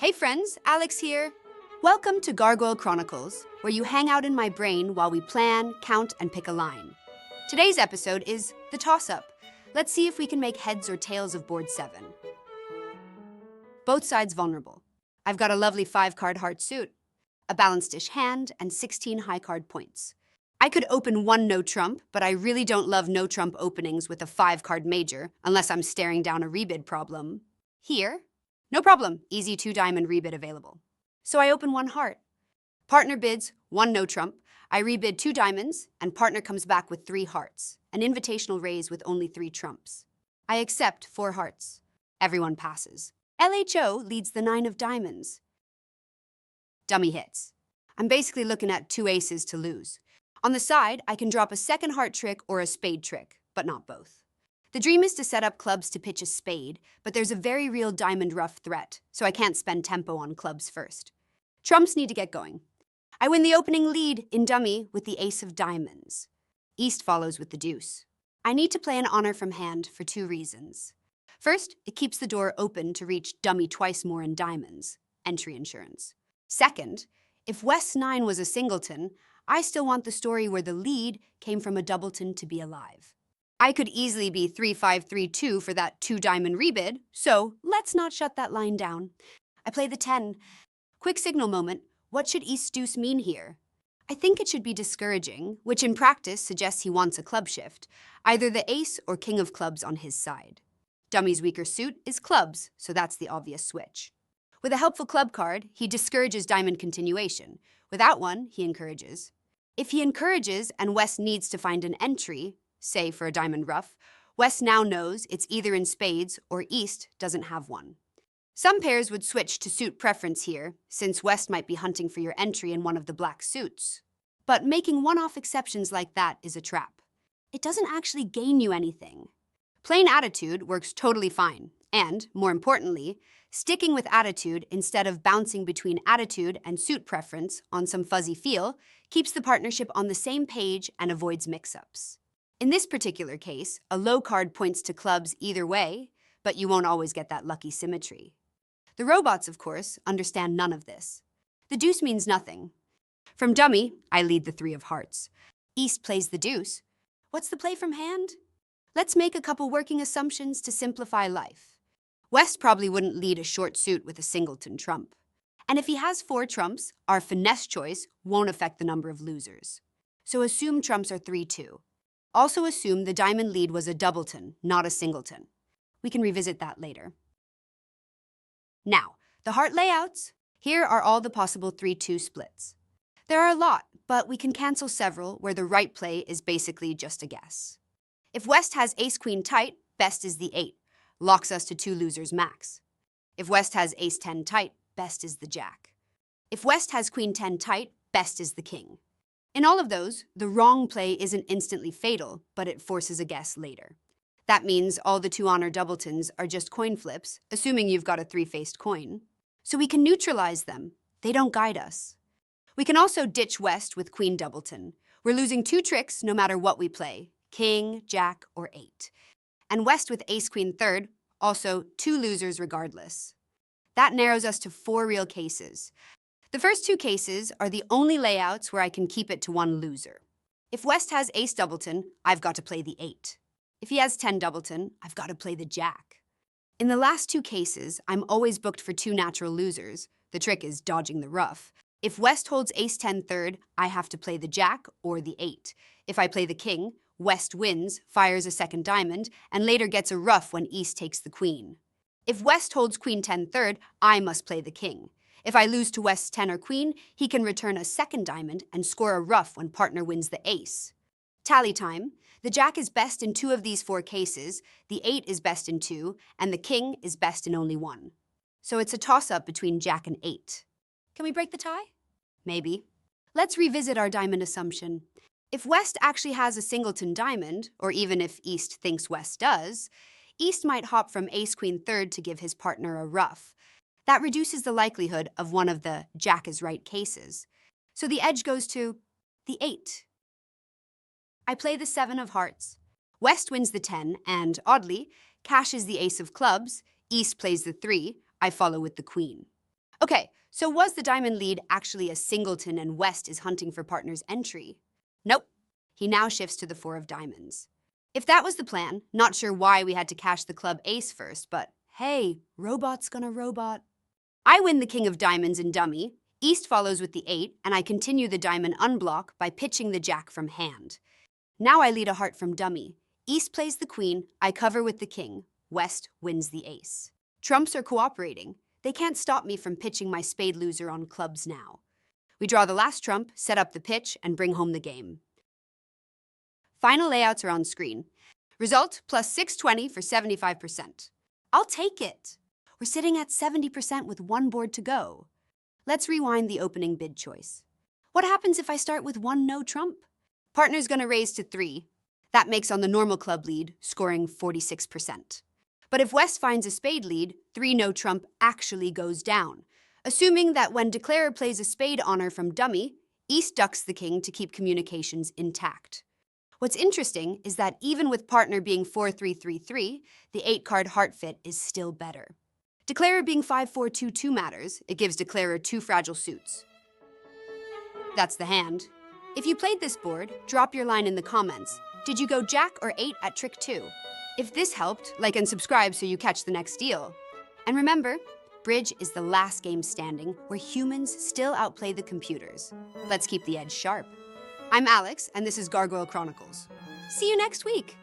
Hey friends, Alex here. Welcome to Gargoyle Chronicles, where you hang out in my brain while we plan, count, and pick a line. Today's episode is the toss-up. Let's see if we can make heads or tails of board 7. Both sides vulnerable. I've got a lovely 5-card heart suit, a balanced-ish hand, and 16 high-card points. I could open one no trump, but I really don't love no trump openings with a 5-card major, unless I'm staring down a rebid problem. Here, no problem, easy 2-diamond rebid available. So I open one heart. Partner bids 1 no trump. I rebid 2 diamonds, and partner comes back with 3 hearts, an invitational raise with only 3 trumps. I accept 4 hearts. Everyone passes. LHO leads the 9 of diamonds. Dummy hits. I'm basically looking at 2 aces to lose. On the side, I can drop a second heart trick or a spade trick, but not both. The dream is to set up clubs to pitch a spade, but there's a very real diamond ruff threat, so I can't spend tempo on clubs first. Trumps need to get going. I win the opening lead in dummy with the ace of diamonds. East follows with the deuce. I need to play an honor from hand for 2 reasons. First, it keeps the door open to reach dummy twice more in diamonds, entry insurance. Second, if West 9 was a singleton, I still want the story where the lead came from a doubleton to be alive. I could easily be 3-5-3-2 for that 2-diamond rebid, so let's not shut that line down. I play the 10. Quick signal moment, what should East deuce mean here? I think it should be discouraging, which in practice suggests he wants a club shift, either the ace or king of clubs on his side. Dummy's weaker suit is clubs, so that's the obvious switch. With a helpful club card, he discourages diamond continuation. Without one, he encourages. If he encourages and West needs to find an entry, say for a diamond ruff, West now knows it's either in spades or East doesn't have one. Some pairs would switch to suit preference here, since West might be hunting for your entry in one of the black suits. But making one-off exceptions like that is a trap. It doesn't actually gain you anything. Plain attitude works totally fine, and, more importantly, sticking with attitude instead of bouncing between attitude and suit preference on some fuzzy feel keeps the partnership on the same page and avoids mix-ups. In this particular case, a low card points to clubs either way, but you won't always get that lucky symmetry. The robots, of course, understand none of this. The deuce means nothing. From dummy, I lead the 3 of hearts. East plays the deuce. What's the play from hand? Let's make a couple working assumptions to simplify life. West probably wouldn't lead a short suit with a singleton trump. And if he has 4 trumps, our finesse choice won't affect the number of losers. So assume trumps are 3-2. Also assume the diamond lead was a doubleton, not a singleton. We can revisit that later. Now, the heart layouts. Here are all the possible 3-2 splits. There are a lot, but we can cancel several where the right play is basically just a guess. If West has ace-queen tight, best is the 8, locks us to 2 losers max. If West has ace-10 tight, best is the jack. If West has queen-10 tight, best is the king. In all of those, the wrong play isn't instantly fatal, but it forces a guess later. That means all the 2 honor doubletons are just coin flips, assuming you've got a 3-faced coin. So we can neutralize them. They don't guide us. We can also ditch West with queen doubleton. We're losing 2 tricks no matter what we play, king, jack, or 8. And West with ace-queen third, also 2 losers regardless. That narrows us to 4 real cases. The first 2 cases are the only layouts where I can keep it to 1 loser. If West has ace doubleton, I've got to play the 8. If he has 10 doubleton, I've got to play the jack. In the last 2 cases, I'm always booked for 2 natural losers. The trick is dodging the ruff. If West holds ace-10 third, I have to play the jack or the 8. If I play the king, West wins, fires a second diamond, and later gets a ruff when East takes the queen. If West holds queen-10 third, I must play the king. If I lose to West's 10 or queen, he can return a second diamond and score a ruff when partner wins the ace. Tally time. The jack is best in 2 of these 4 cases, the 8 is best in 2, and the king is best in only 1. So it's a toss-up between jack and 8. Can we break the tie? Maybe. Let's revisit our diamond assumption. If West actually has a singleton diamond, or even if East thinks West does, East might hop from ace-queen third to give his partner a ruff. That reduces the likelihood of one of the jack is right cases. So the edge goes to the 8. I play the 7 of hearts. West wins the 10 and, oddly, cashes the ace of clubs. East plays the 3. I follow with the queen. Okay, so was the diamond lead actually a singleton and West is hunting for partner's entry? Nope. He now shifts to the four of diamonds. If that was the plan, not sure why we had to cash the club ace first, but hey, robot's gonna robot. I win the king of diamonds in dummy. East follows with the 8, and I continue the diamond unblock by pitching the jack from hand. Now I lead a heart from dummy. East plays the queen, I cover with the king. West wins the ace. Trumps are cooperating. They can't stop me from pitching my spade loser on clubs now. We draw the last trump, set up the pitch, and bring home the game. Final layouts are on screen. Result, plus 620 for 75%. I'll take it. We're sitting at 70% with one board to go. Let's rewind the opening bid choice. What happens if I start with one no trump? Partner's gonna raise to 3. That makes on the normal club lead, scoring 46%. But if West finds a spade lead, 3 no trump actually goes down, assuming that when declarer plays a spade honor from dummy, East ducks the king to keep communications intact. What's interesting is that even with partner being 4-3-3-3, the 8-card heart fit is still better. Declarer being 5-4-2-2 matters. It gives declarer 2 fragile suits. That's the hand. If you played this board, drop your line in the comments. Did you go jack or 8 at trick 2? If this helped, like and subscribe so you catch the next deal. And remember, bridge is the last game standing where humans still outplay the computers. Let's keep the edge sharp. I'm Alex, and this is Gargoyle Chronicles. See you next week!